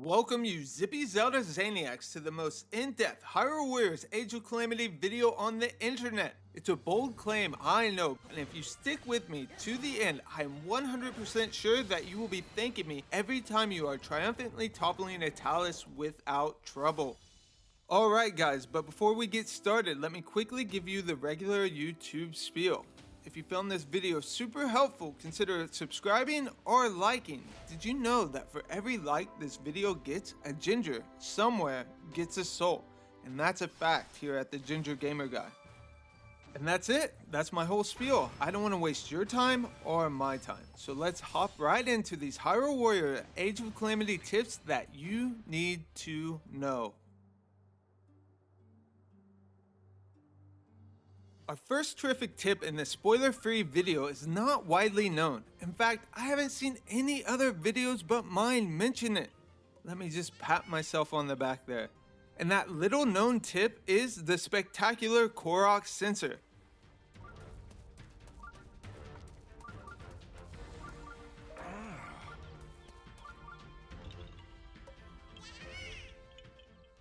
Welcome you Zippy Zelda Zaniacs to the most in-depth Hyrule Warriors Age of Calamity video on the internet. It's a bold claim, I know, and if you stick with me to the end, I'm 100% sure that you will be thanking me every time you are triumphantly toppling a Talus without trouble. Alright guys, but before we get started, let me quickly give you the regular YouTube spiel. If you found this video super helpful, consider subscribing or liking. Did you know that for every like this video gets, a ginger somewhere gets a soul? And that's a fact here at the Ginger Gamer Guy. And that's it. That's my whole spiel. I don't want to waste your time or my time. So let's hop right into these Hyrule Warrior Age of Calamity tips that you need to know. Our first terrific tip in this spoiler-free video is not widely known. In fact, I haven't seen any other videos but mine mention it. Let me just pat myself on the back there. And that little known tip is the spectacular Korok sensor.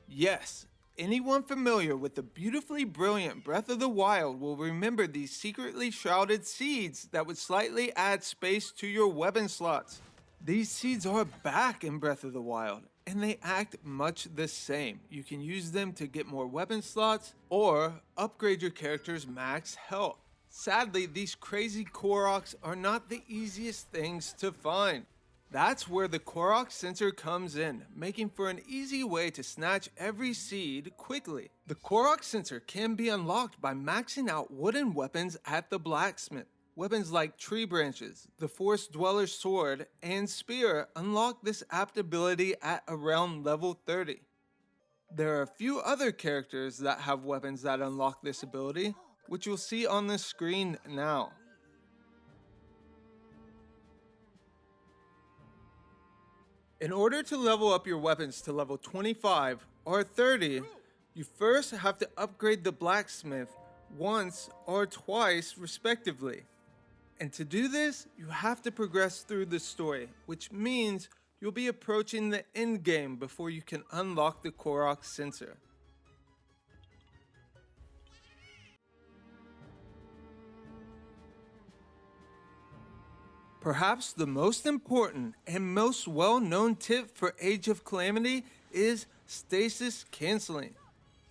Yes. Anyone familiar with the beautifully brilliant Breath of the Wild will remember these secretly shrouded seeds that would slightly add space to your weapon slots. These seeds are back in Breath of the Wild, and they act much the same. You can use them to get more weapon slots or upgrade your character's max health. Sadly, these crazy Koroks are not the easiest things to find. That's where the Korok sensor comes in, making for an easy way to snatch every seed quickly. The Korok sensor can be unlocked by maxing out wooden weapons at the blacksmith. Weapons like tree branches, the Forest Dweller's sword, and spear unlock this apt ability at around level 30. There are a few other characters that have weapons that unlock this ability, which you'll see on the screen now. In order to level up your weapons to level 25 or 30, you first have to upgrade the blacksmith once or twice respectively. And to do this, you have to progress through the story, which means you'll be approaching the end game before you can unlock the Korok sensor. Perhaps the most important and most well-known tip for Age of Calamity is Stasis Canceling.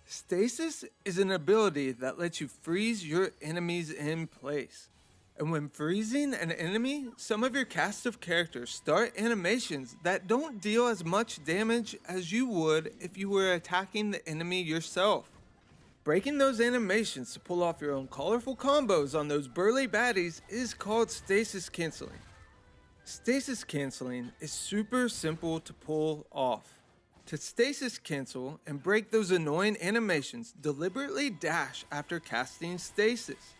Stasis is an ability that lets you freeze your enemies in place. And when freezing an enemy, some of your cast of characters start animations that don't deal as much damage as you would if you were attacking the enemy yourself. Breaking those animations to pull off your own colorful combos on those burly baddies is called Stasis Canceling. Stasis Canceling is super simple to pull off. To Stasis Cancel and break those annoying animations, deliberately dash after casting Stasis.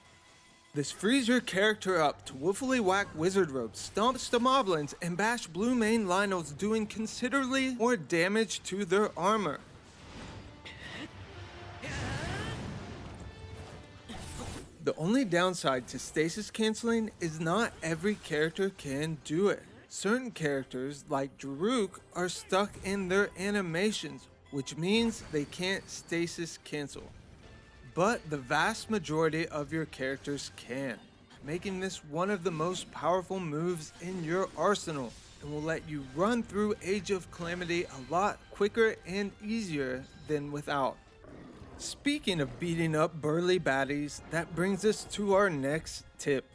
This frees your character up to woefully whack wizard robes, stomp Stomoblins, and bash blue main Lynels, doing considerably more damage to their armor. The only downside to Stasis Canceling is not every character can do it. Certain characters, like Daruk, are stuck in their animations, which means they can't Stasis Cancel. But the vast majority of your characters can, making this one of the most powerful moves in your arsenal, and will let you run through Age of Calamity a lot quicker and easier than without. Speaking of beating up burly baddies, that brings us to our next tip.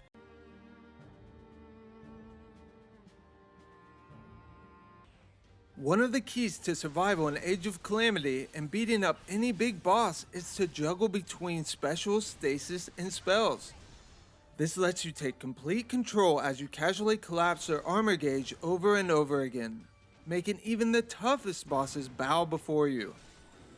One of the keys to survival in Age of Calamity and beating up any big boss is to juggle between special stasis and spells. This lets you take complete control as you casually collapse their armor gauge over and over again, making even the toughest bosses bow before you.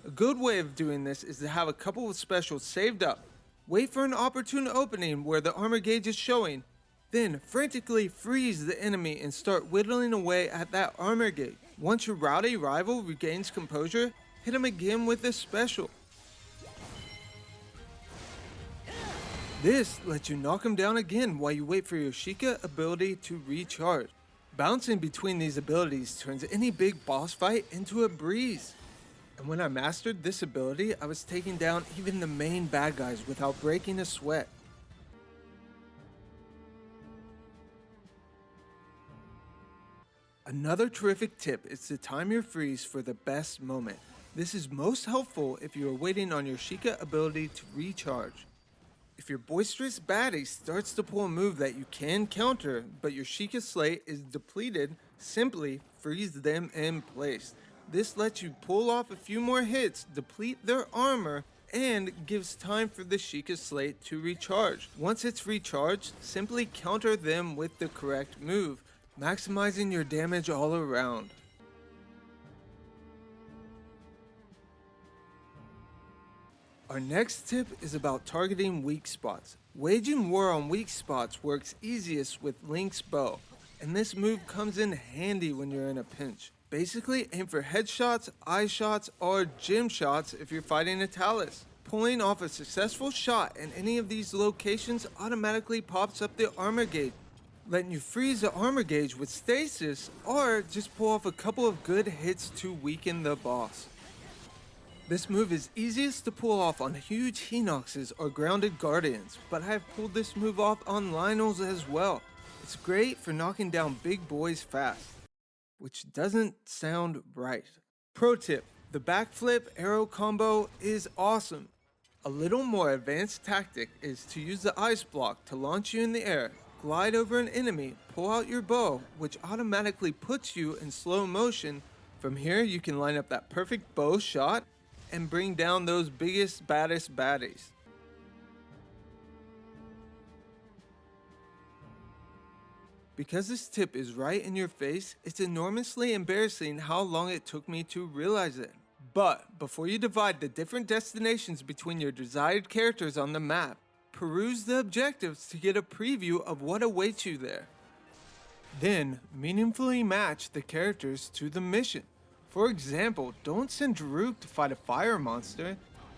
A good way of doing this is to have a couple of specials saved up, wait for an opportune opening where the armor gauge is showing, then frantically freeze the enemy and start whittling away at that armor gauge. Once your rowdy rival regains composure, hit him again with a special. This lets you knock him down again while you wait for your Sheikah ability to recharge. Bouncing between these abilities turns any big boss fight into a breeze. And when I mastered this ability, I was taking down even the main bad guys without breaking a sweat. Another terrific tip is to time your freeze for the best moment. This is most helpful if you are waiting on your Sheikah ability to recharge. If your boisterous baddie starts to pull a move that you can counter, but your Sheikah slate is depleted, simply freeze them in place. This lets you pull off a few more hits, deplete their armor, and gives time for the Sheikah slate to recharge. Once it's recharged, simply counter them with the correct move, maximizing your damage all around. Our next tip is about targeting weak spots. Waging war on weak spots works easiest with Link's bow, and this move comes in handy when you're in a pinch. Basically, aim for headshots, eye shots, or gem shots if you're fighting a Talus. Pulling off a successful shot in any of these locations automatically pops up the armor gauge, letting you freeze the armor gauge with stasis, or just pull off a couple of good hits to weaken the boss. This move is easiest to pull off on huge Hinoxes or grounded Guardians, but I have pulled this move off on Lionels as well. It's great for knocking down big boys fast, which doesn't sound right. Pro tip, the backflip arrow combo is awesome. A little more advanced tactic is to use the ice block to launch you in the air, glide over an enemy, pull out your bow, which automatically puts you in slow motion. From here, you can line up that perfect bow shot and bring down those biggest, baddest baddies. Because this tip is right in your face, it's enormously embarrassing how long it took me to realize it. But before you divide the different destinations between your desired characters on the map, peruse the objectives to get a preview of what awaits you there. Then, meaningfully match the characters to the mission. For example, don't send Daruk to fight a fire monster.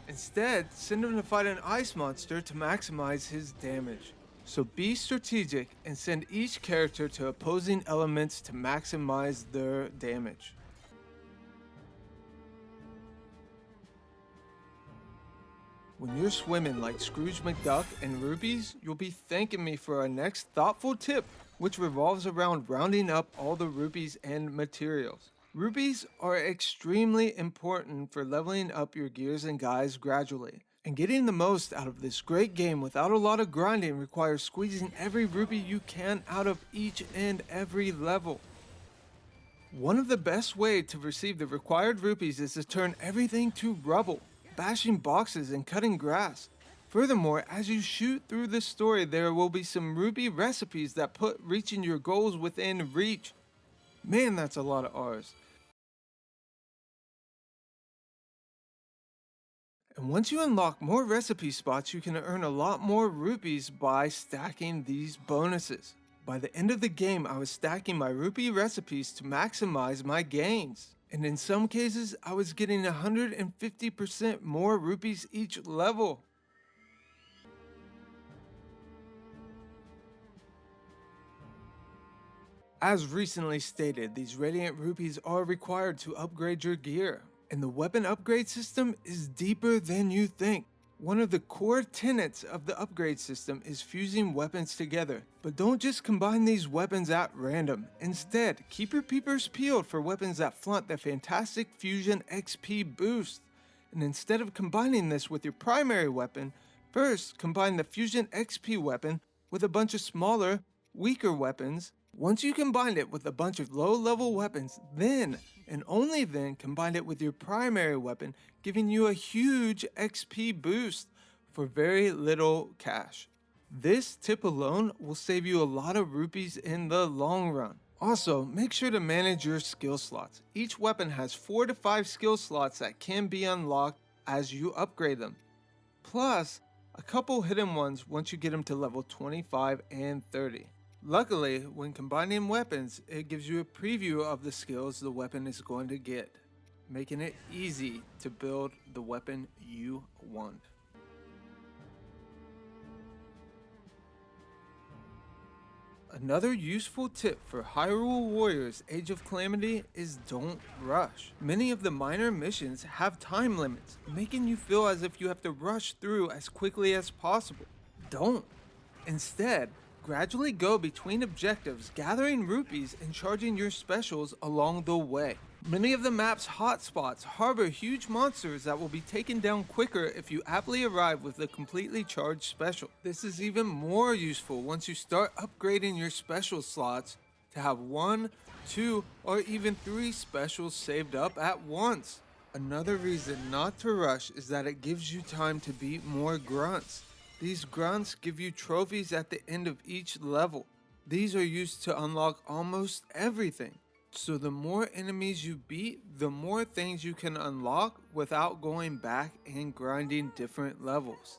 Instead, send him to fight an ice monster to maximize his damage. So be strategic and send each character to opposing elements to maximize their damage. When you're swimming like Scrooge McDuck in rupees, you'll be thanking me for our next thoughtful tip, which revolves around rounding up all the rupees and materials. Rupees are extremely important for leveling up your gears and guys gradually. And getting the most out of this great game without a lot of grinding requires squeezing every rupee you can out of each and every level. One of the best ways to receive the required rupees is to turn everything to rubble, bashing boxes and cutting grass. Furthermore, as you shoot through the story, there will be some rupee recipes that put reaching your goals within reach. Man, that's a lot of R's. And once you unlock more recipe spots, you can earn a lot more rupees by stacking these bonuses. By the end of the game, I was stacking my rupee recipes to maximize my gains. And in some cases, I was getting 150% more rupees each level. As recently stated, these Radiant Rupees are required to upgrade your gear. And the weapon upgrade system is deeper than you think. One of the core tenets of the upgrade system is fusing weapons together. But don't just combine these weapons at random. Instead, keep your peepers peeled for weapons that flaunt the fantastic fusion XP boost. And instead of combining this with your primary weapon, first combine the fusion XP weapon with a bunch of smaller, weaker weapons. Once you combine it with a bunch of low-level weapons, then and only then combine it with your primary weapon, giving you a huge XP boost for very little cash. This tip alone will save you a lot of rupees in the long run. Also, make sure to manage your skill slots. Each weapon has 4 to 5 skill slots that can be unlocked as you upgrade them. Plus, a couple hidden ones once you get them to level 25 and 30. Luckily, when combining weapons, it gives you a preview of the skills the weapon is going to get, making it easy to build the weapon you want. Another useful tip for Hyrule Warriors Age of Calamity is don't rush. Many of the minor missions have time limits, making you feel as if you have to rush through as quickly as possible. Don't. Instead, gradually go between objectives, gathering rupees and charging your specials along the way. Many of the map's hotspots harbor huge monsters that will be taken down quicker if you aptly arrive with a completely charged special. This is even more useful once you start upgrading your special slots to have 1, 2, or even 3 specials saved up at once. Another reason not to rush is that it gives you time to beat more grunts. These grunts give you trophies at the end of each level. These are used to unlock almost everything. So the more enemies you beat, the more things you can unlock without going back and grinding different levels.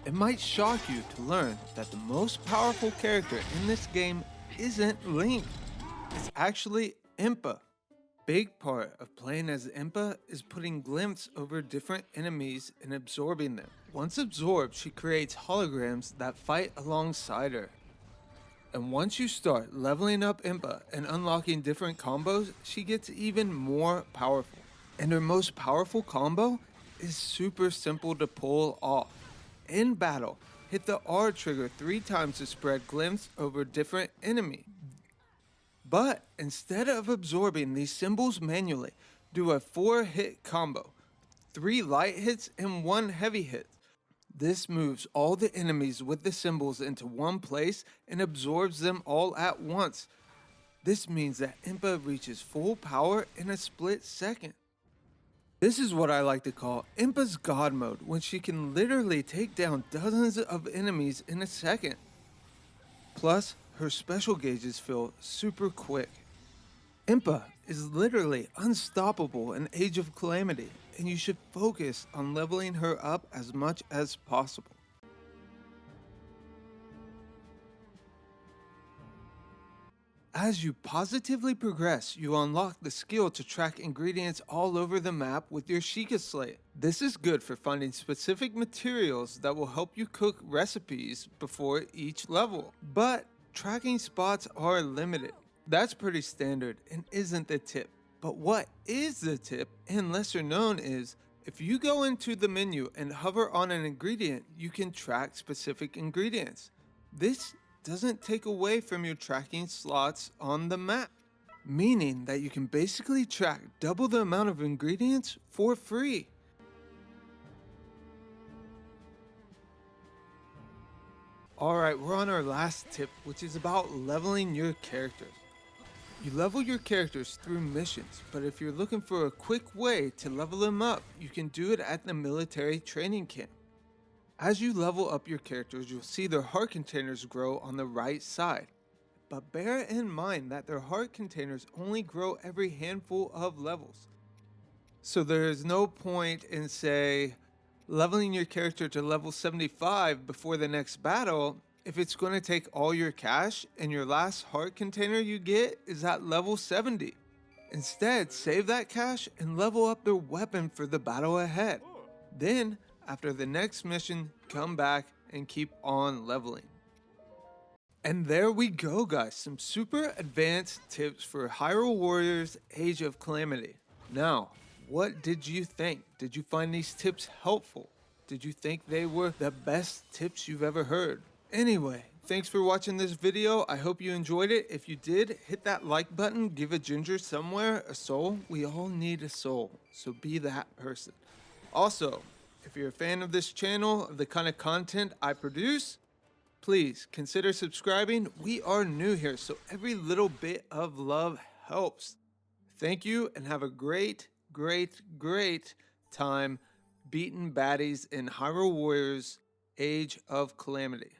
It might shock you to learn that the most powerful character in this game isn't Link. It's actually Impa. Big part of playing as Impa is putting glimpse over different enemies and absorbing them. Once absorbed, she creates holograms that fight alongside her. And once you start leveling up Impa and unlocking different combos, she gets even more powerful. And her most powerful combo is super simple to pull off. In battle, hit the R trigger 3 times to spread glimpse over different enemies. But instead of absorbing these symbols manually, do a 4-hit combo, 3 light hits and 1 heavy hit. This moves all the enemies with the symbols into one place and absorbs them all at once. This means that Impa reaches full power in a split second. This is what I like to call Impa's God mode, when she can literally take down dozens of enemies in a second. Plus, her special gauges feel super quick. Impa is literally unstoppable in Age of Calamity, and you should focus on leveling her up as much as possible. As you positively progress, you unlock the skill to track ingredients all over the map with your Sheikah Slate. This is good for finding specific materials that will help you cook recipes before each level. But tracking spots are limited. That's pretty standard and isn't the tip. But what is the tip and lesser known is, if you go into the menu and hover on an ingredient, you can track specific ingredients. This doesn't take away from your tracking slots on the map, meaning that you can basically track double the amount of ingredients for free. Alright, we're on our last tip, which is about leveling your characters. You level your characters through missions, but if you're looking for a quick way to level them up, you can do it at the military training camp. As you level up your characters, you'll see their heart containers grow on the right side. But bear in mind that their heart containers only grow every handful of levels. So there is no point in, say, leveling your character to level 75 before the next battle if it's going to take all your cash and your last heart container you get is at level 70. Instead, save that cash and level up their weapon for the battle ahead. Then, after the next mission, come back and keep on leveling. And there we go, guys, some super advanced tips for Hyrule Warriors Age of Calamity. Now, what did you think? Did you find these tips helpful? Did you think they were the best tips you've ever heard? Anyway, thanks for watching this video. I hope you enjoyed it. If you did, hit that like button, give a ginger somewhere a soul. We all need a soul, so be that person. Also, if you're a fan of this channel, of the kind of content I produce, please consider subscribing. We are new here, so every little bit of love helps. Thank you, and have a great time beating baddies in Hyrule Warriors Age of Calamity.